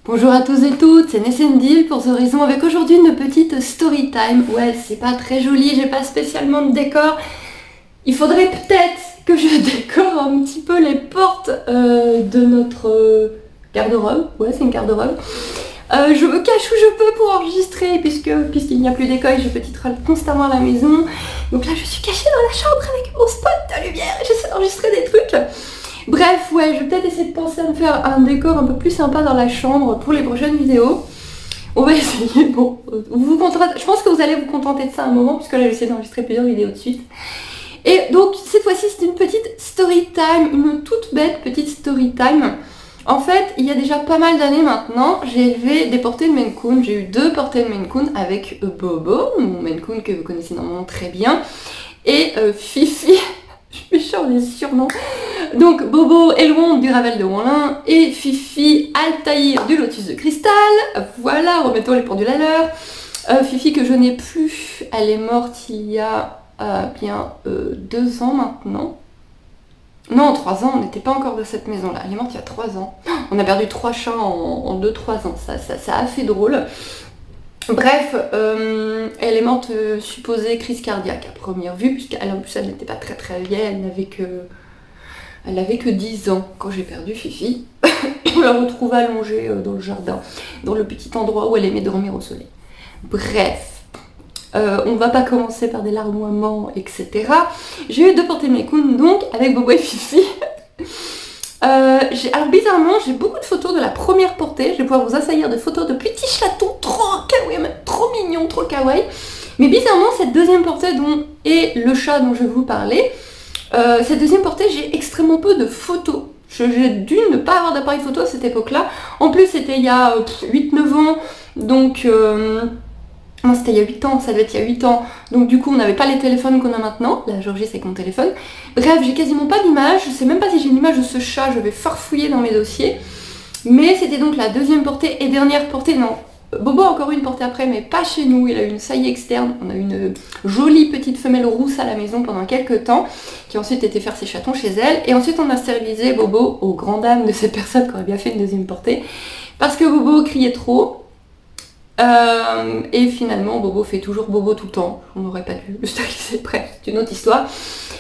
Bonjour à tous et toutes, c'est Nessendil pour The Horizon avec aujourd'hui une petite story time. Ouais, c'est pas très joli, j'ai pas spécialement de décor. Il faudrait peut-être que je décore un petit peu les portes de notre garde-robe. Ouais, c'est une garde-robe. Je me cache où je peux pour enregistrer puisqu'il n'y a plus d'école, je titre constamment à la maison. Donc là, je suis cachée dans la chambre avec mon spot de lumière et j'essaie d'enregistrer des trucs. Bref, ouais, je vais peut-être essayer de penser à me faire un décor un peu plus sympa dans la chambre pour les prochaines vidéos. On va essayer, bon, je pense que vous allez vous contenter de ça un moment, puisque là j'ai essayé d'enregistrer plusieurs vidéos de suite. Et donc, cette fois-ci, c'est une petite story time, une toute bête petite story time. En fait, il y a déjà pas mal d'années maintenant, j'ai élevé des portées de Maine Coon. J'ai eu 2 portées de Maine Coon avec Bobo, mon Maine Coon que vous connaissez normalement très bien, et Fifi. Je suis chiant des surnoms. Donc Bobo Elwond du Ravel de Wanlin et Fifi Altaïr du Lotus de Cristal. Voilà, remettons les pendules à l'heure. Fifi que je n'ai plus, elle est morte il y a bien 2 ans maintenant. Non, 3 ans, on n'était pas encore de cette maison-là. Elle est morte il y a 3 ans. On a perdu 3 chats en 2-3 ans, ça a fait drôle. Bref, elle est morte supposée crise cardiaque à première vue, puisqu'elle en plus elle n'était pas très très vieille, elle n'avait que 10 ans quand j'ai perdu Fifi. On la retrouve allongée dans le jardin, dans le petit endroit où elle aimait dormir au soleil. Bref, on va pas commencer par des larmoiements, etc. J'ai eu 2 portées de Maine Coon, donc avec Bobo et Fifi. Alors bizarrement, j'ai beaucoup de photos de la première portée. Je vais pouvoir vous assaillir de photos de petits chatons trop kawaii, même trop mignons, trop kawaii. Mais bizarrement, cette deuxième portée et le chat dont je vais vous parler, cette deuxième portée, j'ai extrêmement peu de photos. J'ai dû ne pas avoir d'appareil photo à cette époque-là. En plus, c'était il y a 8-9 ans, donc... Non, c'était il y a 8 ans, ça devait être il y a 8 ans. Donc du coup, on n'avait pas les téléphones qu'on a maintenant. Là, Georgie, c'est avec mon téléphone. Bref, j'ai quasiment pas d'image. Je sais même pas si j'ai une image de ce chat. Je vais farfouiller dans mes dossiers. Mais c'était donc la deuxième portée et dernière portée. Non, Bobo a encore eu une portée après, mais pas chez nous. Il a eu une saillie externe. On a eu une jolie petite femelle rousse à la maison pendant quelques temps, qui a ensuite été faire ses chatons chez elle. Et ensuite, on a stérilisé Bobo aux grandes dames de cette personne qui aurait bien fait une deuxième portée. Parce que Bobo criait trop. Et finalement Bobo fait toujours Bobo tout le temps, on n'aurait pas dû le stériliser, bref, c'est une autre histoire.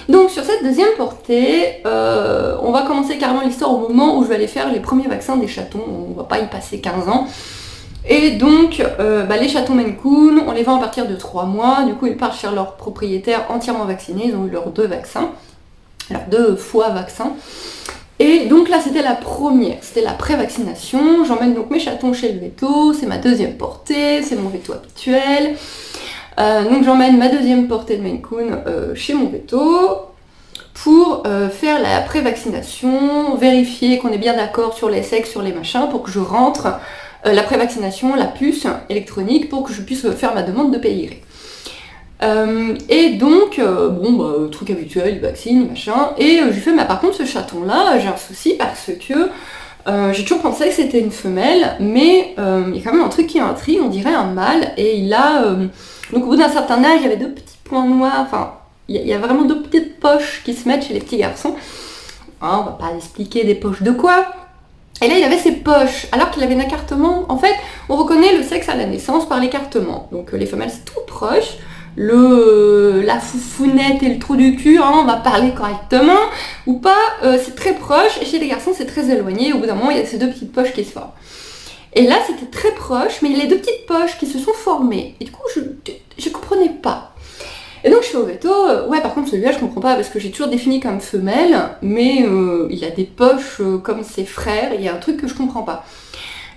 Donc sur cette deuxième portée, on va commencer carrément l'histoire au moment où je vais aller faire les premiers vaccins des chatons, on va pas y passer 15 ans. Et donc les chatons Maine Coon, on les vend à partir de 3 mois, du coup ils partent chez leur propriétaire entièrement vaccinés, ils ont eu leurs 2 vaccins, leurs 2 fois vaccins. Et donc là c'était la première, c'était la pré-vaccination, j'emmène donc mes chatons chez le veto, c'est ma deuxième portée, c'est mon veto habituel. Donc j'emmène ma deuxième portée de Maine Coon chez mon veto pour faire la pré-vaccination, vérifier qu'on est bien d'accord sur les sexes, sur les machins, pour que je rentre la pré-vaccination, la puce électronique, pour que je puisse faire ma demande de PIR. Et donc, truc habituel, il vaccine, machin, et je lui fais, mais par contre ce chaton là, j'ai un souci parce que j'ai toujours pensé que c'était une femelle, mais il y a quand même un truc qui intrigue, on dirait un mâle, et il a, donc au bout d'un certain âge, il y avait 2 petits points noirs, enfin, il y a vraiment 2 petites poches qui se mettent chez les petits garçons, hein, on va pas expliquer des poches de quoi. Et là, il avait ses poches, alors qu'il avait un écartement. En fait, on reconnaît le sexe à la naissance par l'écartement, donc les femelles c'est tout proche. La foufounette et le trou du cul, hein, on va parler correctement ou pas, c'est très proche, et chez les garçons c'est très éloigné, au bout d'un moment il y a ces 2 petites poches qui se forment. Et là c'était très proche, mais il y a les 2 petites poches qui se sont formées, et du coup je comprenais pas. Et donc je fais au veto, ouais par contre celui-là je comprends pas, parce que j'ai toujours défini comme femelle, mais il a des poches comme ses frères, il y a un truc que je comprends pas.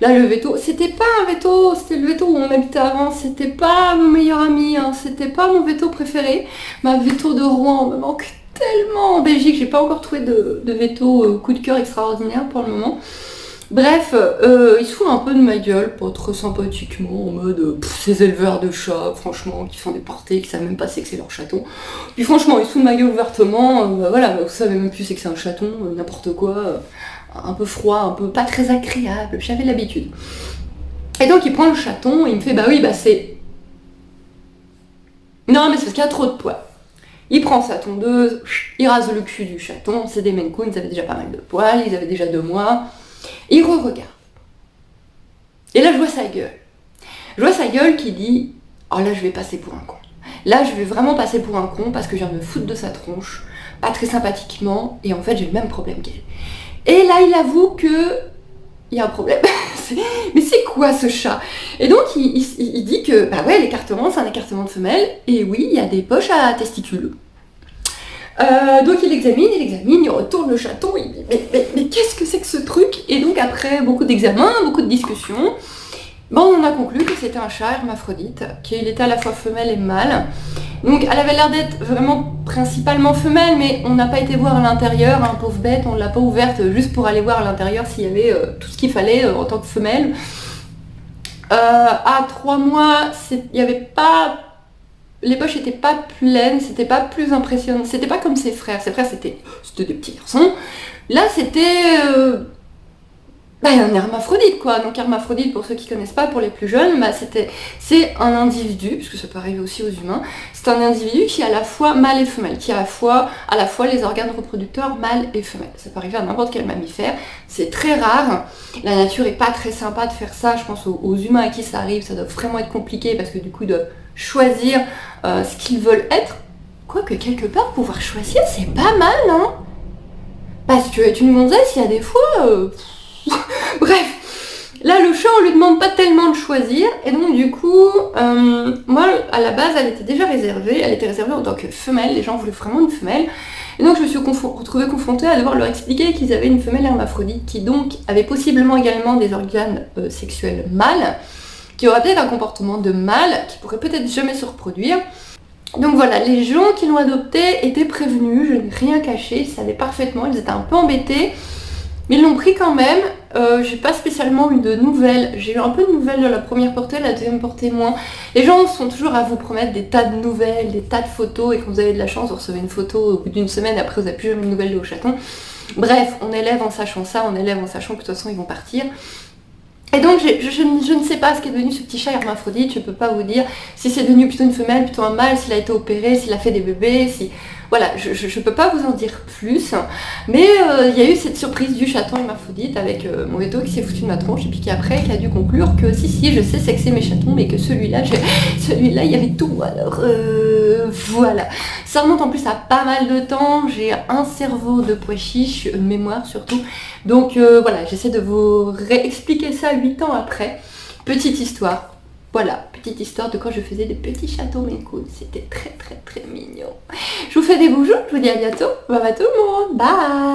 Là, le veto, c'était pas un veto, c'était le veto où on habitait avant, c'était pas mon meilleur ami, hein, c'était pas mon veto préféré. Ma veto de Rouen me manque tellement en Belgique, j'ai pas encore trouvé de veto coup de cœur extraordinaire pour le moment. Bref, il se fout un peu de ma gueule, pas trop sympathiquement, en mode ces éleveurs de chats, franchement, qui font des portées, qui savent même pas c'est que c'est leur chaton. Puis franchement, il se fout de ma gueule ouvertement, voilà, vous savez même plus c'est que c'est un chaton, n'importe quoi. Un peu froid, un peu pas très agréable, j'avais l'habitude. Et donc il prend le chaton et il me fait, bah oui, bah c'est... Non mais c'est parce qu'il y a trop de poils. Il prend sa tondeuse, il rase le cul du chaton, c'est des Maine Coon, ils avaient déjà pas mal de poils, ils avaient déjà 2 mois. Il re-regarde. Et là, je vois sa gueule. Je vois sa gueule qui dit « Oh là, je vais passer pour un con. Là, je vais vraiment passer pour un con parce que je viens de me foutre de sa tronche, pas très sympathiquement, et en fait, j'ai le même problème qu'elle. » Et là, il avoue que il y a un problème. Mais c'est quoi ce chat? Et donc, il dit que, bah ouais, l'écartement, c'est un écartement de femelle, et oui, il y a des poches à testicules. Donc il examine, il retourne le chaton, il dit mais qu'est-ce que c'est que ce truc? Et donc après beaucoup d'examens, beaucoup de discussions, on a conclu que c'était un chat hermaphrodite, qu'il était à la fois femelle et mâle. Donc elle avait l'air d'être vraiment principalement femelle, mais on n'a pas été voir à l'intérieur, hein, pauvre bête, on ne l'a pas ouverte juste pour aller voir à l'intérieur s'il y avait tout ce qu'il fallait en tant que femelle. À 3 mois, il n'y avait pas... Les poches n'étaient pas pleines, c'était pas plus impressionnant, c'était pas comme ses frères. Ses frères c'était des petits garçons. Là c'était un hermaphrodite quoi. Donc hermaphrodite pour ceux qui connaissent pas, pour les plus jeunes, c'est un individu, puisque ça peut arriver aussi aux humains, c'est un individu qui est à la fois mâle et femelle, qui a à la fois les organes reproducteurs mâle et femelle. Ça peut arriver à n'importe quel mammifère, c'est très rare. La nature est pas très sympa de faire ça, je pense aux humains à qui ça arrive, ça doit vraiment être compliqué parce que du coup ils doivent choisir ce qu'ils veulent être. Quoique quelque part pouvoir choisir c'est pas mal hein. Parce que être une gonzesse il y a des fois bref, là le chat on lui demande pas tellement de choisir et donc du coup moi à la base elle était déjà réservée, elle était réservée en tant que femelle, les gens voulaient vraiment une femelle et donc je me suis retrouvée confrontée à devoir leur expliquer qu'ils avaient une femelle hermaphrodite qui donc avait possiblement également des organes sexuels mâles, qui aurait peut-être un comportement de mâle, qui pourrait peut-être jamais se reproduire. Donc voilà, les gens qui l'ont adopté étaient prévenus, je n'ai rien caché, ils savaient parfaitement, ils étaient un peu embêtés, mais ils l'ont pris quand même. J'ai pas spécialement eu de nouvelles, j'ai eu un peu de nouvelles de la première portée, la deuxième portée moins. Les gens sont toujours à vous promettre des tas de nouvelles, des tas de photos, et quand vous avez de la chance, vous recevez une photo au bout d'une semaine, et après vous n'avez plus jamais de nouvelles de vos chatons. Bref, on élève en sachant ça, on élève en sachant que de toute façon ils vont partir. Et donc je ne sais pas ce qu'est devenu ce petit chat hermaphrodite, je peux pas vous dire si c'est devenu plutôt une femelle, plutôt un mâle, s'il a été opéré, s'il a fait des bébés, si... Voilà, je peux pas vous en dire plus, mais il y a eu cette surprise du chaton hermaphrodite avec mon veto qui s'est foutu de ma tronche et puis qui après qui a dû conclure que si je sais sexer mes chatons, mais que celui-là il y avait tout, alors voilà. Ça remonte en plus à pas mal de temps, j'ai un cerveau de pois chiche, une mémoire surtout, donc voilà, j'essaie de vous réexpliquer ça 8 ans après. Petite histoire. Voilà, petite histoire de quand je faisais des petits chatons Maine-Coon. C'était très très très mignon. Je vous fais des bisous, je vous dis à bientôt. Bye bye tout le monde, bye.